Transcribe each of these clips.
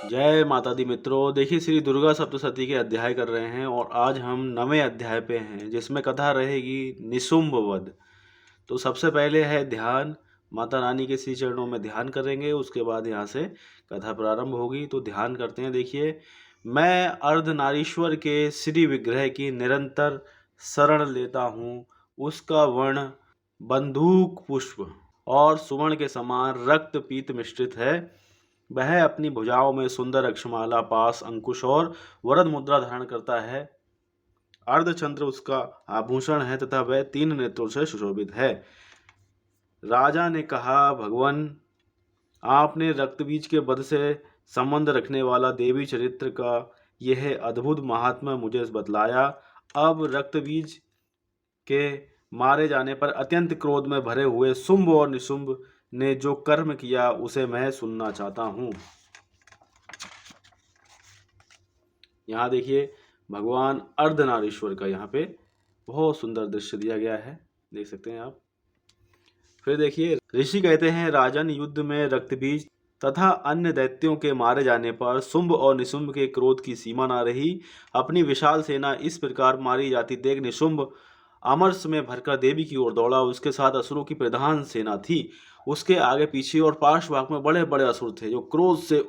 जय माता दी मित्रों। देखिए, श्री दुर्गा सप्तशती के अध्याय कर रहे हैं और आज हम 9वें अध्याय पे हैं जिसमें कथा रहेगी निशुंभ वध। तो सबसे पहले है ध्यान। माता रानी के श्री चरणों में ध्यान करेंगे, उसके बाद यहाँ से कथा प्रारंभ होगी। तो ध्यान करते हैं। देखिए, मैं अर्धनारीश्वर के श्री विग्रह की निरंतर शरण लेता हूँ। उसका वर्ण बंदूक पुष्प और सुवर्ण के समान रक्त पीत मिश्रित है। वह अपनी भुजाओं में सुंदर अक्षमाला, पास, अंकुश और वरद मुद्रा धारण करता है। अर्धचंद्र उसका आभूषण है तथा वह 3 नेत्रों से सुशोभित है। राजा ने कहा, भगवान, आपने रक्तबीज के वध से संबंध रखने वाला देवी चरित्र का यह अद्भुत महात्मा मुझे बतलाया। अब रक्तबीज के मारे जाने पर अत्यंत क्रोध में भरे हुए शुंभ और निशुंभ ने जो कर्म किया उसे मैं सुनना चाहता हूँ। यहाँ देखिए, भगवान अर्धनारीश्वर का यहाँ पे बहुत सुंदर दृश्य दिया गया है, देख सकते हैं आप। फिर देखिए, ऋषि कहते हैं, राजन, युद्ध में रक्तबीज तथा अन्य दैत्यों के मारे जाने पर शुंभ और निशुंभ के क्रोध की सीमा न रही। अपनी विशाल सेना इस प्रकार मारी जाती देख निशुंभ अमरस में भरकर देवी की ओर दौड़ा। उसके साथ असुरों की प्रधान सेना थी। उसके आगे पीछे और पार्श्व भाग में बड़े बड़े असुर थे जो क्रोध से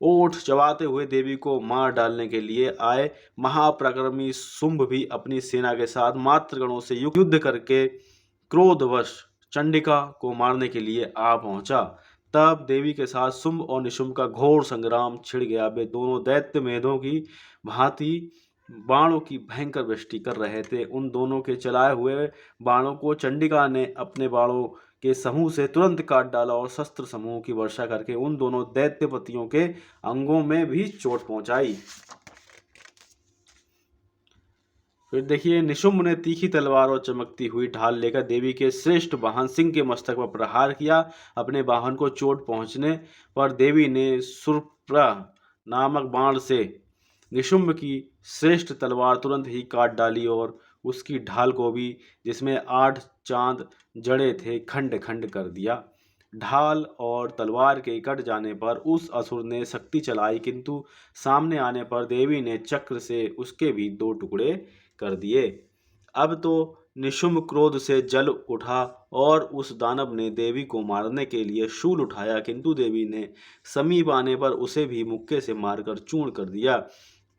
ओठ चबाते हुए देवी को मार डालने के लिए आए। महापराक्रमी शुंभ भी अपनी सेना के साथ मातृगणों से युद्ध करके क्रोधवश चंडिका को मारने के लिए आ पहुंचा। तब देवी के साथ शुंभ और निशुंभ का घोर संग्राम छिड़ गया। वे दोनों दैत्य मेधों की भांति बाणों की भयंकर वृष्टि कर रहे थे। उन दोनों के चलाए हुए बाणों को चंडिका ने अपने बाणों के समूह से तुरंत काट डाला और शस्त्र समूह की वर्षा करके उन दोनों दैत्यपतियों के अंगों में भी चोट पहुंचाई। फिर देखिए, निशुंभ ने तीखी तलवार और चमकती हुई ढाल लेकर देवी के श्रेष्ठ वाहन सिंह के मस्तक पर प्रहार किया। अपने वाहन को चोट पहुंचने पर देवी ने सुरप्रा नामक बाण से निशुंभ की श्रेष्ठ तलवार तुरंत ही काट डाली और उसकी ढाल को भी, जिसमें 8 चांद जड़े थे, खंड खंड कर दिया। ढाल और तलवार के कट जाने पर उस असुर ने शक्ति चलाई, किंतु सामने आने पर देवी ने चक्र से उसके भी 2 टुकड़े कर दिए। अब तो निशुंभ क्रोध से जल उठा और उस दानव ने देवी को मारने के लिए शूल उठाया, किंतु देवी ने समीप आने पर उसे भी मुक्के से मारकर चूर्ण कर दिया।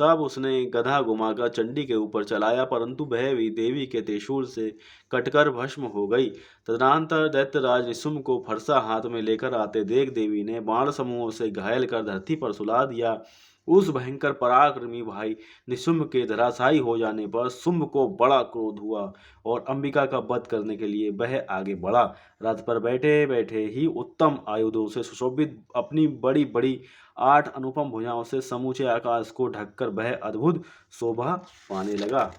तब उसने गधा घुमाकर चंडी के ऊपर चलाया, परंतु वह भी देवी के त्रिशूल से कटकर भस्म हो गई। तदनंतर दैत्यराज निशुंभ को फरसा हाथ में लेकर आते देख देवी ने बाण समूहों से घायल कर धरती पर सुला दिया। उस भयंकर पराक्रमी भाई निशुंभ के धराशायी हो जाने पर शुंभ को बड़ा क्रोध हुआ और अंबिका का वध करने के लिए वह आगे बढ़ा। रथ पर बैठे बैठे ही उत्तम आयुधों से सुशोभित अपनी बड़ी बड़ी 8 अनुपम भुजाओं से समूचे आकाश को ढककर वह अद्भुत शोभा पाने लगा।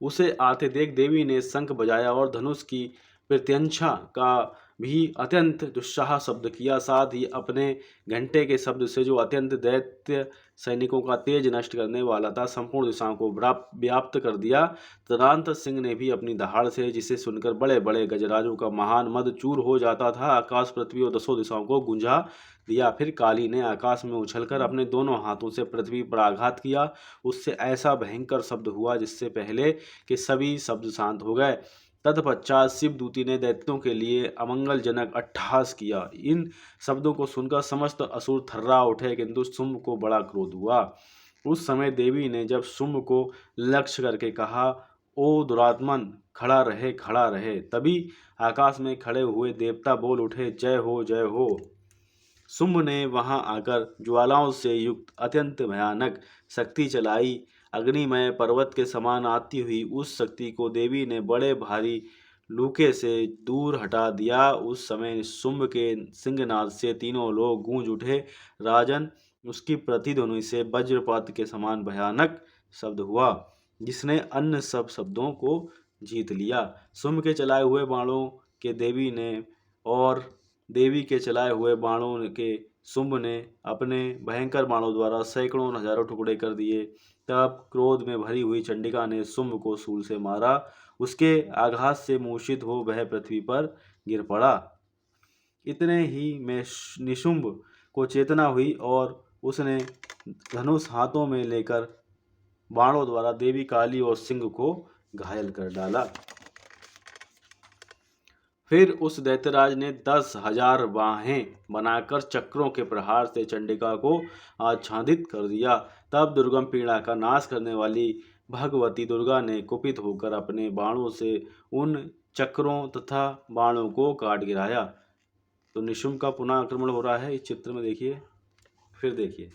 उसे आते देख देवी ने शंख बजाया और धनुष की प्रत्यंछा का भी अत्यंत दुस्साह शब्द किया। साथ ही अपने घंटे के शब्द से, जो अत्यंत दैत्य सैनिकों का तेज नष्ट करने वाला था, संपूर्ण दिशाओं को व्याप्त कर दिया। तदनंतर सिंह ने भी अपनी दहाड़ से, जिसे सुनकर बड़े बड़े गजराजों का महान मद चूर हो जाता था, आकाश, पृथ्वी और 10 दिशाओं को गुंजा दिया। फिर काली ने आकाश में उछलकर अपने दोनों हाथों से पृथ्वी पर आघात किया। उससे ऐसा भयंकर शब्द हुआ जिससे पहले के सभी शब्द शांत हो गए। तत्पश्चात शिवदूती ने दैत्यों के लिए अमंगलजनक अट्टहास किया। इन शब्दों को सुनकर समस्त असुर थर्रा उठे, किंतु शुंभ को बड़ा क्रोध हुआ। उस समय देवी ने जब शुंभ को लक्ष्य करके कहा, ओ दुरात्मन, खड़ा रहे, खड़ा रहे, तभी आकाश में खड़े हुए देवता बोल उठे, जय हो, जय हो। शुंभ ने वहां आकर ज्वालाओं से युक्त अत्यंत भयानक शक्ति चलाई। अग्निमय पर्वत के समान आती हुई उस शक्ति को देवी ने बड़े भारी लूके से दूर हटा दिया। उस समय शुंभ के सिंहनाद से तीनों लोग गूंज उठे। राजन, उसकी प्रतिध्वनि से वज्रपात के समान भयानक शब्द हुआ, जिसने अन्य सब शब्दों को जीत लिया। शुंभ के चलाए हुए बाणों के देवी ने और देवी के चलाए हुए बाणों के शुंभ ने अपने भयंकर बाणों द्वारा सैकड़ों हजारों टुकड़े कर दिए। तब क्रोध में भरी हुई चंडिका ने शुंभ को शूल से मारा। उसके आघात से मूर्छित हो वह पृथ्वी पर गिर पड़ा। इतने ही में निशुंभ को चेतना हुई और उसने धनुष हाथों में लेकर बाणों द्वारा देवी काली और सिंह को घायल कर डाला। फिर उस दैत्यराज ने 10,000 बाहें बनाकर चक्रों के प्रहार से चंडिका को आच्छादित कर दिया। तब दुर्गम पीड़ा का नाश करने वाली भगवती दुर्गा ने कुपित होकर अपने बाणों से उन चक्रों तथा बाणों को काट गिराया। तो निशुम्भ का पुनः आक्रमण हो रहा है इस चित्र में, देखिए। फिर देखिए,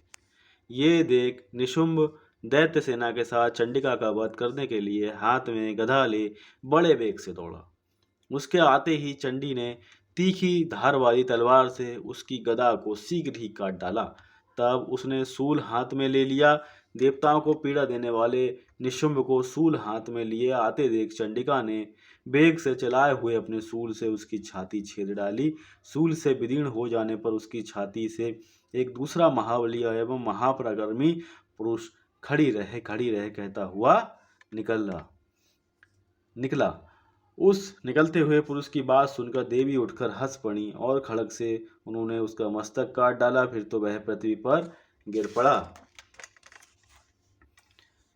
ये देख निशुम्भ दैत्य सेना के साथ चंडिका का वध करने के लिए हाथ में गदा ले बड़े वेग से दौड़ा। उसके आते ही चंडी ने तीखी धार वाली तलवार से उसकी गदा को शीघ्र ही काट डाला। तब उसने सूल हाथ में ले लिया। देवताओं को पीड़ा देने वाले निशुम्भ को सूल हाथ में लिए आते देख चंडिका ने वेग से चलाए हुए अपने सूल से उसकी छाती छेद डाली। सूल से विदीर्ण हो जाने पर उसकी छाती से एक दूसरा महाबली एवं महापराक्रमी पुरुष खड़ी रहे कहता हुआ निकला। उस निकलते हुए पुरुष की बात सुनकर देवी उठकर हंस पड़ी और खड़ग से उन्होंने उसका मस्तक काट डाला। फिर तो वह पृथ्वी पर गिर पड़ा।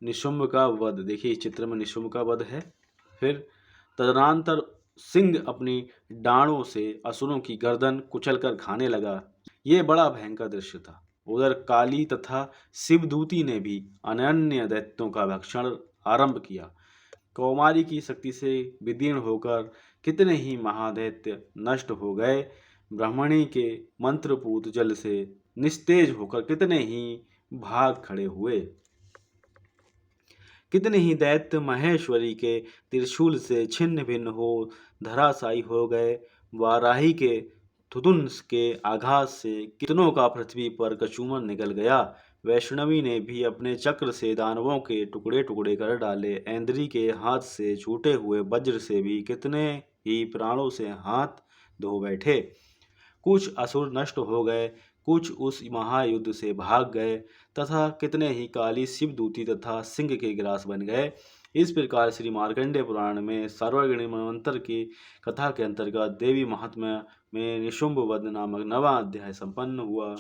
निशुम्भ का वध, देखिए इस चित्र में निशुम्भ का वध है। फिर तदनंतर सिंह अपनी डांडों से असुरों की गर्दन कुचलकर खाने लगा। ये बड़ा भयंकर दृश्य था। उधर काली तथा शिवदूती ने भी अनन्य दैत्यों का भक्षण आरंभ किया। कौमारी की शक्ति से विदीर्ण होकर कितने ही महादैत्य नष्ट हो गए। ब्राह्मणी के मंत्रपूत जल से निस्तेज होकर कितने ही भाग खड़े हुए। कितने ही दैत्य महेश्वरी के त्रिशूल से छिन्न भिन्न हो धराशायी हो गए। वाराही के थुथुंस के आघात से कितनों का पृथ्वी पर कचूमर निकल गया। वैष्णवी ने भी अपने चक्र से दानवों के टुकड़े टुकड़े कर डाले। ऐन्द्री के हाथ से छूटे हुए वज्र से भी कितने ही प्राणों से हाथ धो बैठे। कुछ असुर नष्ट हो गए, कुछ उस महायुद्ध से भाग गए तथा कितने ही काली शिवदूती तथा सिंह के ग्रास बन गए। इस प्रकार श्री मार्कंडेय पुराण में सार्वजनिक मनवंतर की कथा के अंतर्गत देवी महात्म्य में निशुम्भ वध नामक 9वां अध्याय संपन्न हुआ।